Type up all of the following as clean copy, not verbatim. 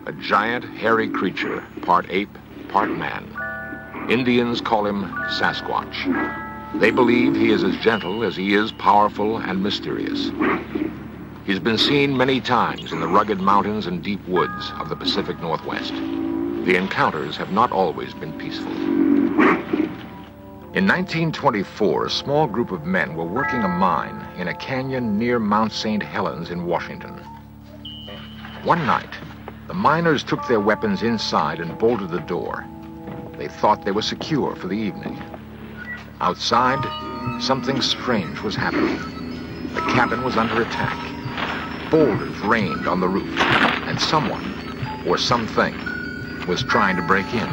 a giant, hairy creature, part ape, part man. Indians call him Sasquatch. They believe he is as gentle as he is powerful and mysterious. He's been seen many times in the rugged mountains and deep woods of the Pacific Northwest. The encounters have not always been peaceful. In 1924, a small group of men were working a mine in a canyon near Mount St. Helens in Washington. One night, the miners took their weapons inside and bolted the door. They thought they were secure for the evening. Outside, something strange was happening. The cabin was under attack. Boulders rained on the roof, and someone, or something, was trying to break in.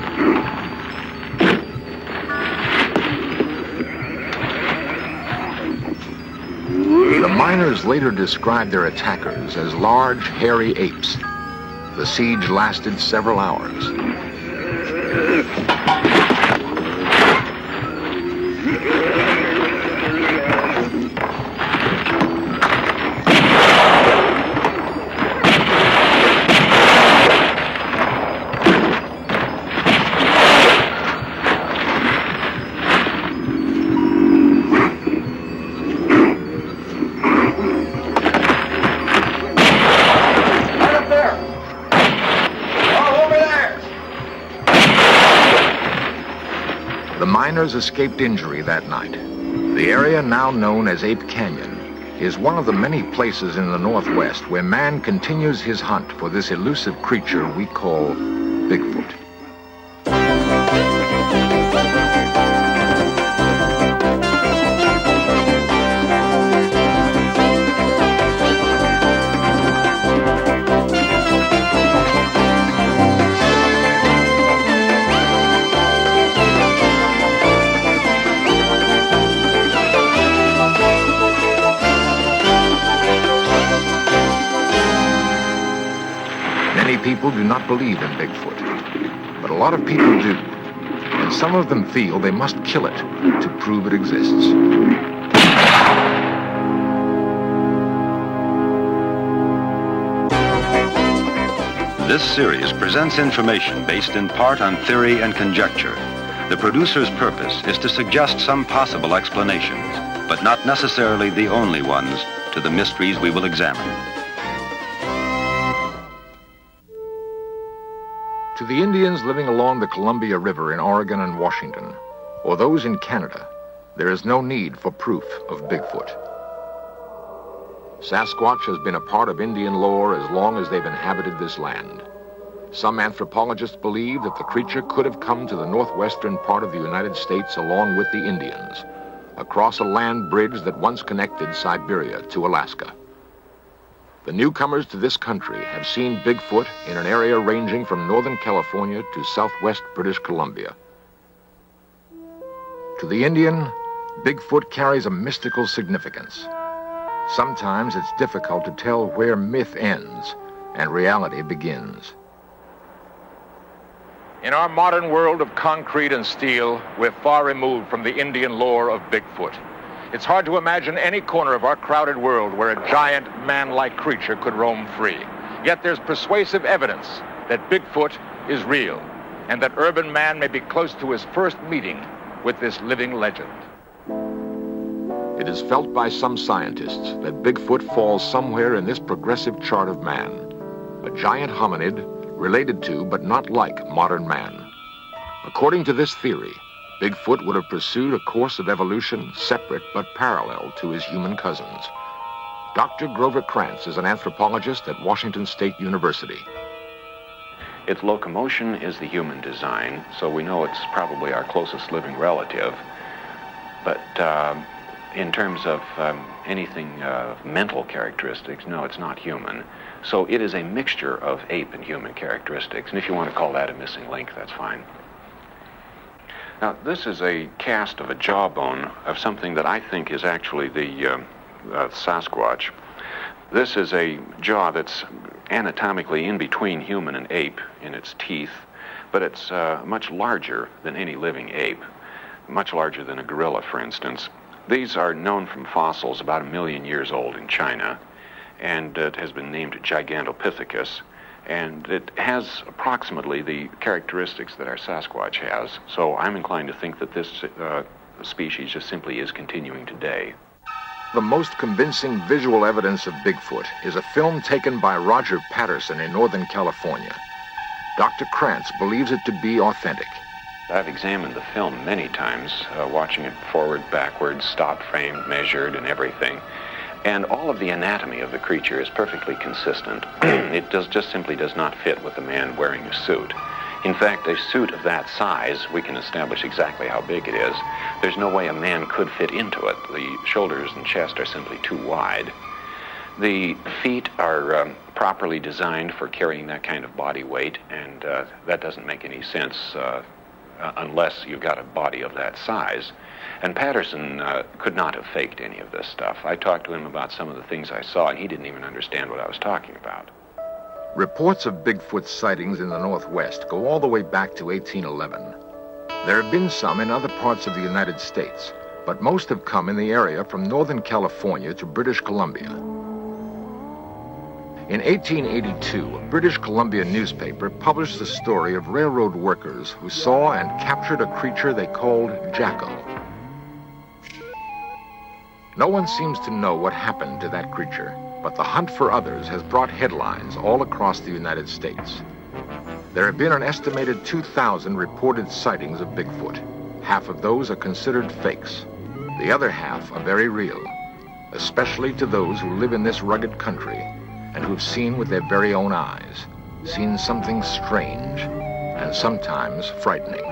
The miners later described their attackers as large, hairy apes. The siege lasted several hours. Miners escaped injury that night. The area now known as Ape Canyon is one of the many places in the Northwest where man continues his hunt for this elusive creature we call Bigfoot. People do not believe in Bigfoot, but a lot of people do, and some of them feel they must kill it to prove it exists. This series presents information based in part on theory and conjecture. The producer's purpose is to suggest some possible explanations, but not necessarily the only ones, to the mysteries we will examine. To the Indians living along the Columbia River in Oregon and Washington, or those in Canada, there is no need for proof of Bigfoot. Sasquatch has been a part of Indian lore as long as they've inhabited this land. Some anthropologists believe that the creature could have come to the northwestern part of the United States along with the Indians, across a land bridge that once connected Siberia to Alaska. The newcomers to this country have seen Bigfoot in an area ranging from northern California to southwest British Columbia. To the Indian, Bigfoot carries a mystical significance. Sometimes it's difficult to tell where myth ends and reality begins. In our modern world of concrete and steel, we're far removed from the Indian lore of Bigfoot. It's hard to imagine any corner of our crowded world where a giant, man-like creature could roam free. Yet there's persuasive evidence that Bigfoot is real, and that urban man may be close to his first meeting with this living legend. It is felt by some scientists that Bigfoot falls somewhere in this progressive chart of man, a giant hominid related to but not like modern man. According to this theory, Bigfoot would have pursued a course of evolution separate but parallel to his human cousins. Dr. Grover Krantz is an anthropologist at Washington State University. Its locomotion is the human design, so we know it's probably our closest living relative. But in terms of anything mental characteristics, no, it's not human. So it is a mixture of ape and human characteristics, and if you want to call that a missing link, that's fine. Now, this is a cast of a jawbone of something that I think is actually the Sasquatch. This is a jaw that's anatomically in between human and ape in its teeth, but it's much larger than any living ape, much larger than a gorilla, for instance. These are known from fossils about 1 million years old in China, and it has been named Gigantopithecus, And it has approximately the characteristics that our Sasquatch has. So I'm inclined to think that this species just simply is continuing today. The most convincing visual evidence of Bigfoot is a film taken by Roger Patterson in Northern California. Dr. Krantz believes it to be authentic. I've examined the film many times, watching it forward, backwards, stop frame, measured, and everything. And all of the anatomy of the creature is perfectly consistent. It just simply does not fit with the man wearing a suit. In fact, a suit of that size, we can establish exactly how big it is. There's no way a man could fit into it. The shoulders and chest are simply too wide. The feet are properly designed for carrying that kind of body weight, and that doesn't make any sense unless you've got a body of that size. And Patterson could not have faked any of this stuff. I talked to him about some of the things I saw, and he didn't even understand what I was talking about. Reports of Bigfoot sightings in the Northwest go all the way back to 1811. There have been some in other parts of the United States, but most have come in the area from Northern California to British Columbia. In 1882, a British Columbia newspaper published the story of railroad workers who saw and captured a creature they called Jacko. No one seems to know what happened to that creature, but the hunt for others has brought headlines all across the United States. There have been an estimated 2,000 reported sightings of Bigfoot. Half of those are considered fakes. The other half are very real, especially to those who live in this rugged country and who've seen with their very own eyes, seen something strange and sometimes frightening.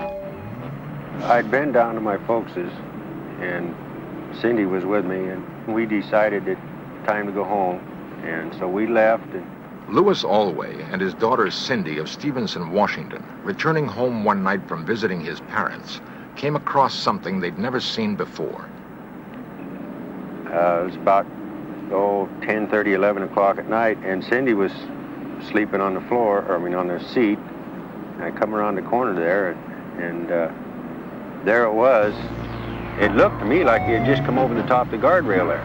I'd been down to my folks's, and Cindy was with me, and we decided it time to go home, and so we left. And Louis Alway and his daughter Cindy of Stevenson, Washington, returning home one night from visiting his parents, came across something they'd never seen before. It was about 10:30, 11 o'clock at night, and Cindy was sleeping on the floor, on the seat. I come around the corner there, and there it was. It looked to me like he had just come over the top of the guardrail there.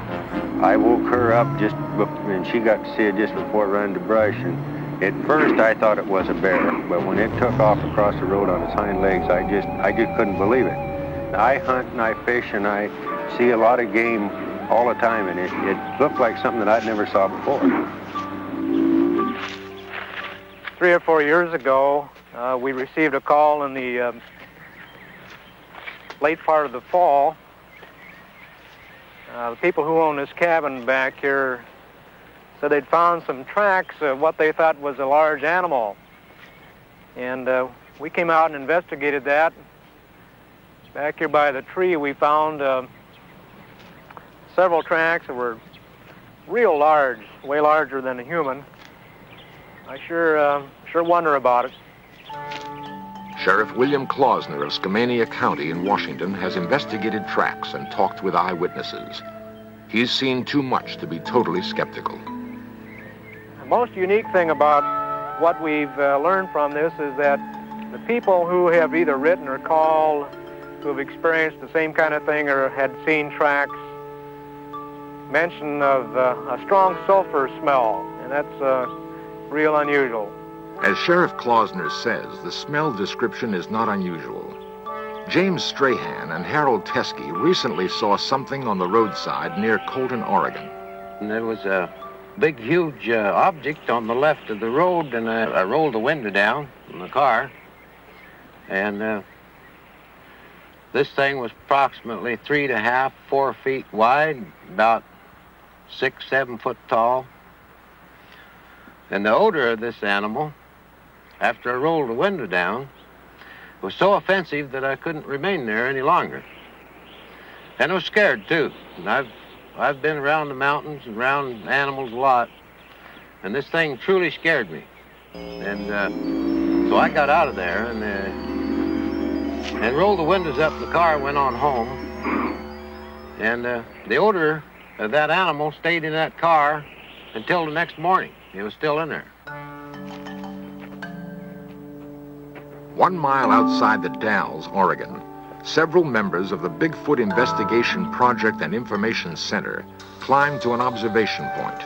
I woke her up and she got to see it just before it ran into brush. And at first I thought it was a bear, but when it took off across the road on its hind legs, I just couldn't believe it. I hunt and I fish and I see a lot of game all the time, and it looked like something that I'd never saw before. 3 or 4 years ago, we received a call in the late part of the fall. The people who own this cabin back here said they'd found some tracks of what they thought was a large animal. And we came out and investigated that. Back here by the tree, we found several tracks that were real large, way larger than a human. I sure wonder about it. Sheriff William Klausner of Skamania County in Washington has investigated tracks and talked with eyewitnesses. He's seen too much to be totally skeptical. The most unique thing about what we've learned from this is that the people who have either written or called, who have experienced the same kind of thing or had seen tracks, mention of a strong sulfur smell, and that's real unusual. As Sheriff Klausner says, the smell description is not unusual. James Strahan and Harold Teskey recently saw something on the roadside near Colton, Oregon. And there was a big, huge object on the left of the road, and I rolled the window down in the car, and this thing was approximately 3.5, 4 feet wide, about 6, 7 foot tall. And the odor of this animal, after I rolled the window down, was so offensive that I couldn't remain there any longer. And I was scared, too. And I've been around the mountains and around animals a lot, and this thing truly scared me. And so I got out of there and rolled the windows up in the car and went on home. And the odor of that animal stayed in that car until the next morning. It was still in there. 1 mile outside the Dalles, Oregon, several members of the Bigfoot Investigation Project and Information Center climbed to an observation point.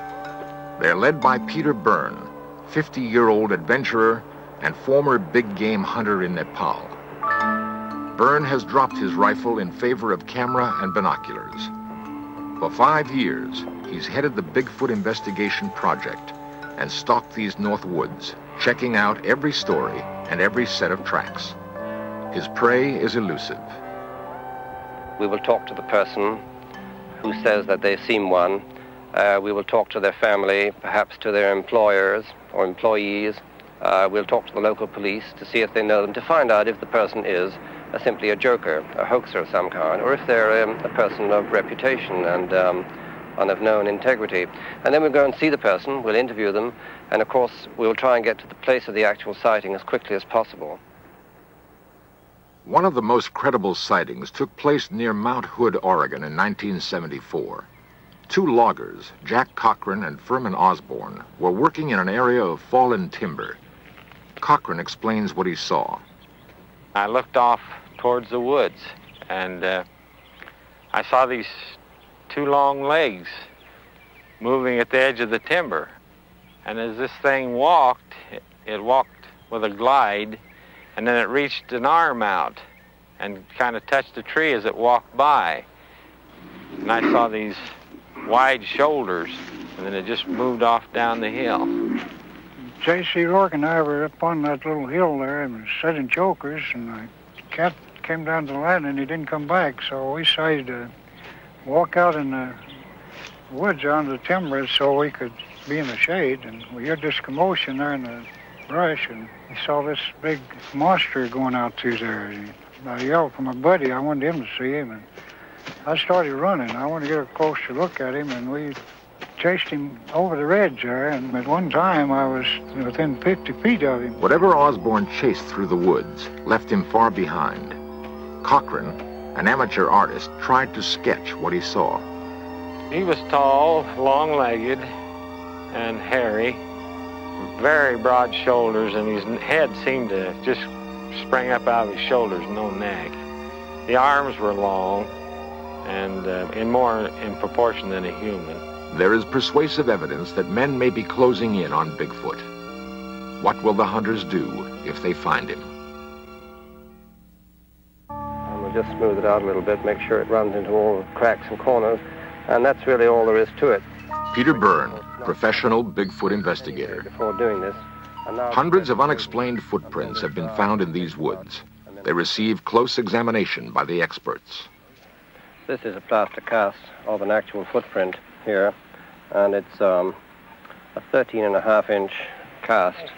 They're led by Peter Byrne, 50-year-old adventurer and former big game hunter in Nepal. Byrne has dropped his rifle in favor of camera and binoculars. For 5 years, he's headed the Bigfoot investigation project and stalked these North Woods, checking out every story and every set of tracks. His prey is elusive. We will talk to the person who says that they've seen one. We will talk to their family, perhaps to their employers or employees. We'll talk to the local police to see if they know them, to find out if the person is simply a joker, a hoaxer of some kind, or if they're a person of reputation and of known integrity. And then we'll go and see the person, we'll interview them, and of course we'll try and get to the place of the actual sighting as quickly as possible. One of the most credible sightings took place near Mount Hood, Oregon in 1974. 2 loggers, Jack Cochran and Furman Osborne, were working in an area of fallen timber. Cochran explains what he saw. I looked off towards the woods, and I saw these 2 long legs moving at the edge of the timber. And as this thing walked, it walked with a glide, and then it reached an arm out and kind of touched the tree as it walked by. And I saw these wide shoulders, and then it just moved off down the hill. J.C. Rourke and I were up on that little hill there and setting chokers, and the cat came down to the line and he didn't come back, so we decided to walk out in the woods on the timber so we could be in the shade, and we heard this commotion there in the brush, and we saw this big monster going out through there. And I yelled for my buddy. I wanted him to see him, and I started running. I wanted to get a closer look at him, and we chased him over the ridge there, and at one time I was within 50 feet of him. Whatever Osborne chased through the woods left him far behind. Cochran, an amateur artist, tried to sketch what he saw. He was tall, long-legged, and hairy, very broad shoulders, and his head seemed to just spring up out of his shoulders, no neck. The arms were long and more in proportion than a human. There is persuasive evidence that men may be closing in on Bigfoot. What will the hunters do if they find him? And we'll just smooth it out a little bit, make sure it runs into all the cracks and corners, and that's really all there is to it. Peter Byrne, professional Bigfoot investigator. Before doing this, Hundreds of unexplained footprints have been found in these woods. They receive close examination by the experts. This is a plaster cast of an actual footprint here, and it's a 13.5-inch cast,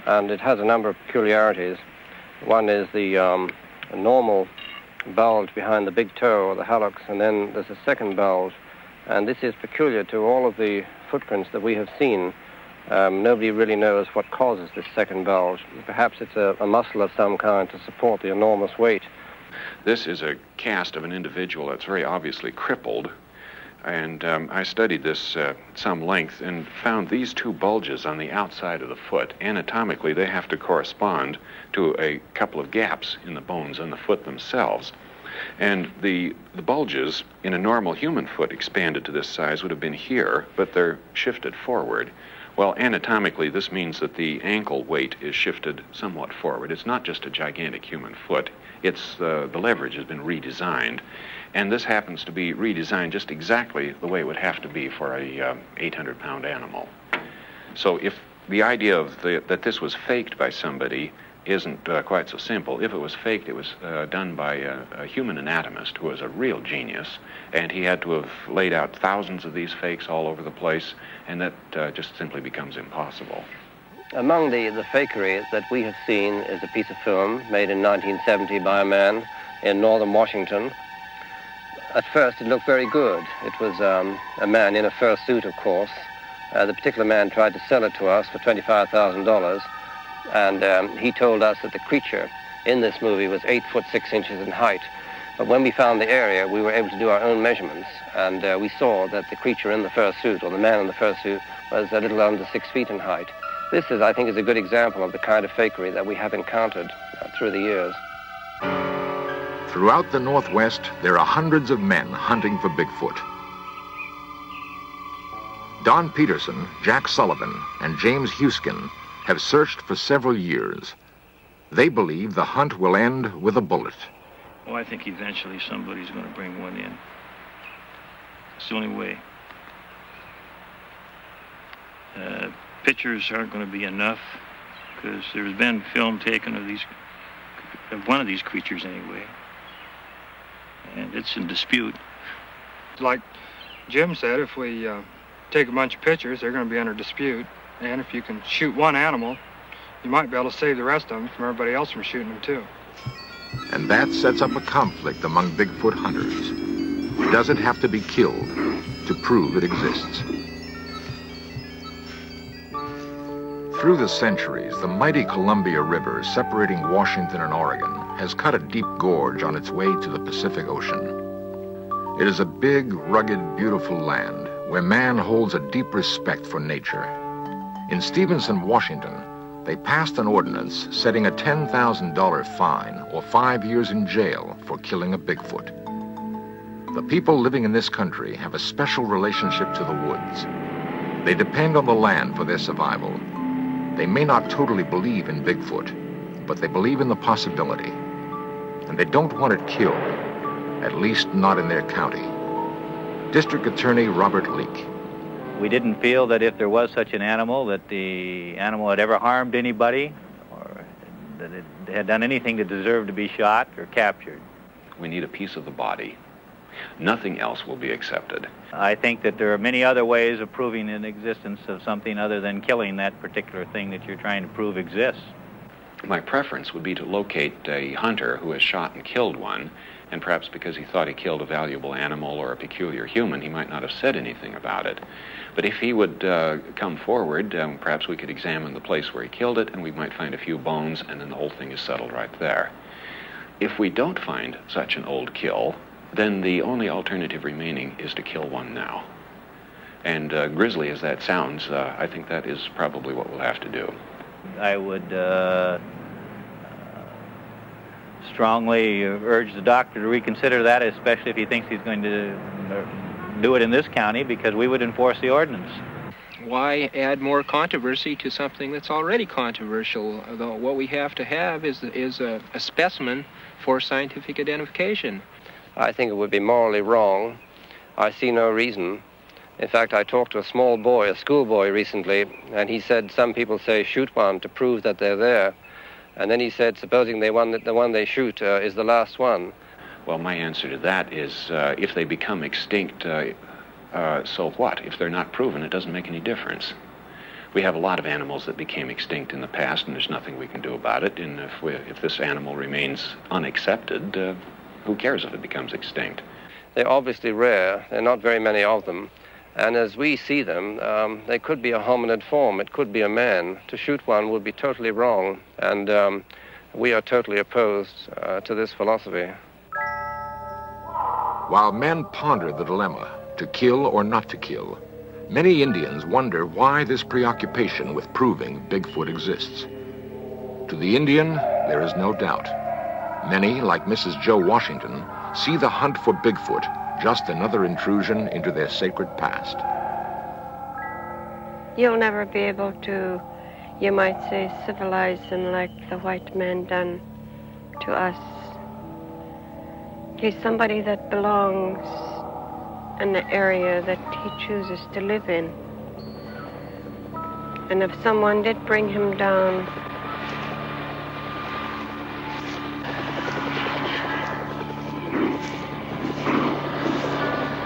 and it has a number of peculiarities. One is the normal bulge behind the big toe, or the hallux, and then there's a second bulge, and this is peculiar to all of the footprints that we have seen. Nobody really knows what causes this second bulge. Perhaps it's a muscle of some kind to support the enormous weight. This is a cast of an individual that's very obviously crippled, and I studied this at some length and found these 2 bulges on the outside of the foot. Anatomically, they have to correspond to a couple of gaps in the bones on the foot themselves. And the bulges in a normal human foot expanded to this size would have been here, but they're shifted forward. Well, anatomically, this means that the ankle weight is shifted somewhat forward. It's not just a gigantic human foot. It's the leverage has been redesigned. And this happens to be redesigned just exactly the way it would have to be for a 800-pound animal. So if the idea of that this was faked by somebody isn't quite so simple. If it was faked, it was done by a human anatomist who was a real genius, and he had to have laid out thousands of these fakes all over the place, and that just simply becomes impossible. Among the fakery that we have seen is a piece of film made in 1970 by a man in northern Washington. At first, it looked very good. It was a man in a fur suit, of course. The particular man tried to sell it to us for $25,000. And he told us that the creature in this movie was 8 foot 6 inches in height. But when we found the area, we were able to do our own measurements, and we saw that the creature in the fur suit, or the man in the fur suit, was a little under 6 feet in height. This is, I think, is a good example of the kind of fakery that we have encountered through the years. Throughout the Northwest, there are hundreds of men hunting for Bigfoot. Don Peterson, Jack Sullivan, and James Huskin have searched for several years. They believe the hunt will end with a bullet. Oh, I think eventually somebody's going to bring one in. It's the only way. Pictures aren't going to be enough because there's been film taken of one of these creatures anyway, and it's in dispute. Like Jim said, if we take a bunch of pictures, they're going to be under dispute, and if you can shoot one animal, you might be able to save the rest of them from everybody else from shooting them too. And that sets up a conflict among Bigfoot hunters. Does it have to be killed to prove it exists? Through the centuries, the mighty Columbia River separating Washington and Oregon has cut a deep gorge on its way to the Pacific Ocean. It is a big, rugged, beautiful land where man holds a deep respect for nature. In Stevenson, Washington, they passed an ordinance setting a $10,000 fine or 5 years in jail for killing a Bigfoot. The people living in this country have a special relationship to the woods. They depend on the land for their survival. They may not totally believe in Bigfoot, but they believe in the possibility. And they don't want it killed, at least not in their county. District Attorney Robert Leake. We didn't feel that if there was such an animal, that the animal had ever harmed anybody or that it had done anything to deserve to be shot or captured. We need a piece of the body. Nothing else will be accepted. I think that there are many other ways of proving the existence of something other than killing that particular thing that you're trying to prove exists. My preference would be to locate a hunter who has shot and killed one, and perhaps because he thought he killed a valuable animal or a peculiar human, he might not have said anything about it. But if he would come forward, perhaps we could examine the place where he killed it, and we might find a few bones, and then the whole thing is settled right there. If we don't find such an old kill, then the only alternative remaining is to kill one now. And grisly as that sounds, I think that is probably what we'll have to do. I would strongly urge the doctor to reconsider that, especially if he thinks he's going to do it in this county, because we would enforce the ordinance. Why add more controversy to something that's already controversial? Although what we have to have is a specimen for scientific identification. I think it would be morally wrong. I see no reason. In fact, I talked to a small boy, a schoolboy recently, and he said some people say shoot one to prove that they're there. And then he said, supposing the one they shoot is the last one. Well, my answer to that is if they become extinct, so what? If they're not proven, it doesn't make any difference. We have a lot of animals that became extinct in the past, and there's nothing we can do about it. And if this animal remains unaccepted, who cares if it becomes extinct? They're obviously rare. There are not very many of them. And as we see them, they could be a hominid form. It could be a man. To shoot one would be totally wrong. And we are totally opposed to this philosophy. While men ponder the dilemma, to kill or not to kill, many Indians wonder why this preoccupation with proving Bigfoot exists. To the Indian, there is no doubt. Many, like Mrs. Joe Washington, see the hunt for Bigfoot just another intrusion into their sacred past. You'll never be able to, you might say, civilize him like the white man done to us. He's somebody that belongs in the area that he chooses to live in. And if someone did bring him down,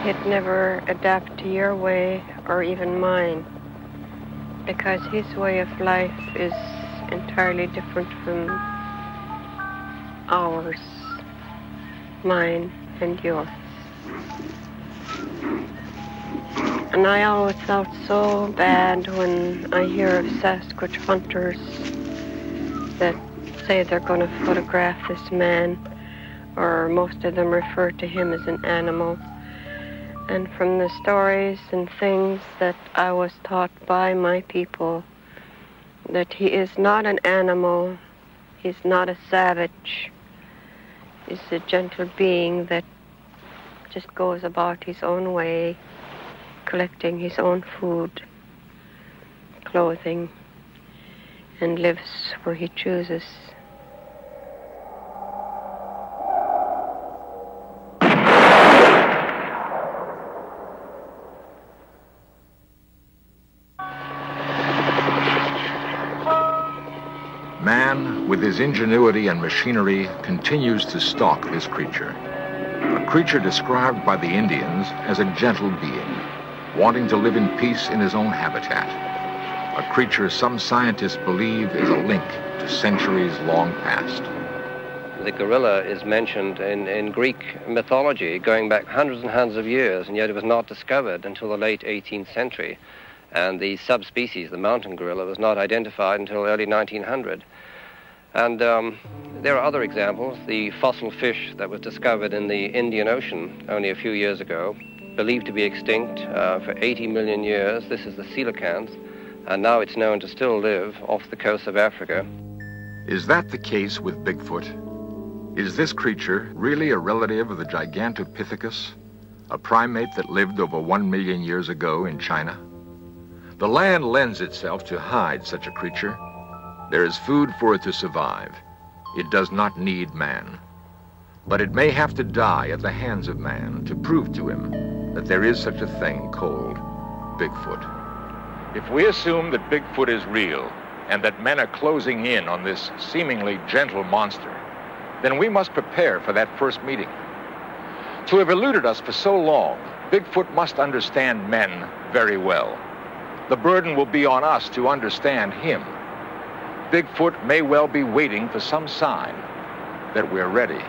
he'd never adapt to your way or even mine, because his way of life is entirely different from ours, mine and yours. And I always felt so bad when I hear of Sasquatch hunters that say they're going to photograph this man, or most of them refer to him as an animal. And from the stories and things that I was taught by my people, that he is not an animal, he's not a savage, he's a gentle being that just goes about his own way, collecting his own food, clothing, and lives where he chooses. Man, with his ingenuity and machinery, continues to stalk this creature. A creature described by the Indians as a gentle being, wanting to live in peace in his own habitat. A creature some scientists believe is a link to centuries long past. The gorilla is mentioned in Greek mythology going back hundreds and hundreds of years, and yet it was not discovered until the late 18th century. And the subspecies, the mountain gorilla, was not identified until early 1900. And there are other examples. The fossil fish that was discovered in the Indian Ocean only a few years ago, believed to be extinct for 80 million years. This is the coelacanth, and now it's known to still live off the coast of Africa. Is that the case with Bigfoot? Is this creature really a relative of the Gigantopithecus, a primate that lived over 1 million years ago in China? The land lends itself to hide such a creature. There is food for it to survive. It does not need man. But it may have to die at the hands of man to prove to him that there is such a thing called Bigfoot. If we assume that Bigfoot is real and that men are closing in on this seemingly gentle monster, then we must prepare for that first meeting. To have eluded us for so long, Bigfoot must understand men very well. The burden will be on us to understand him. Bigfoot may well be waiting for some sign that we're ready.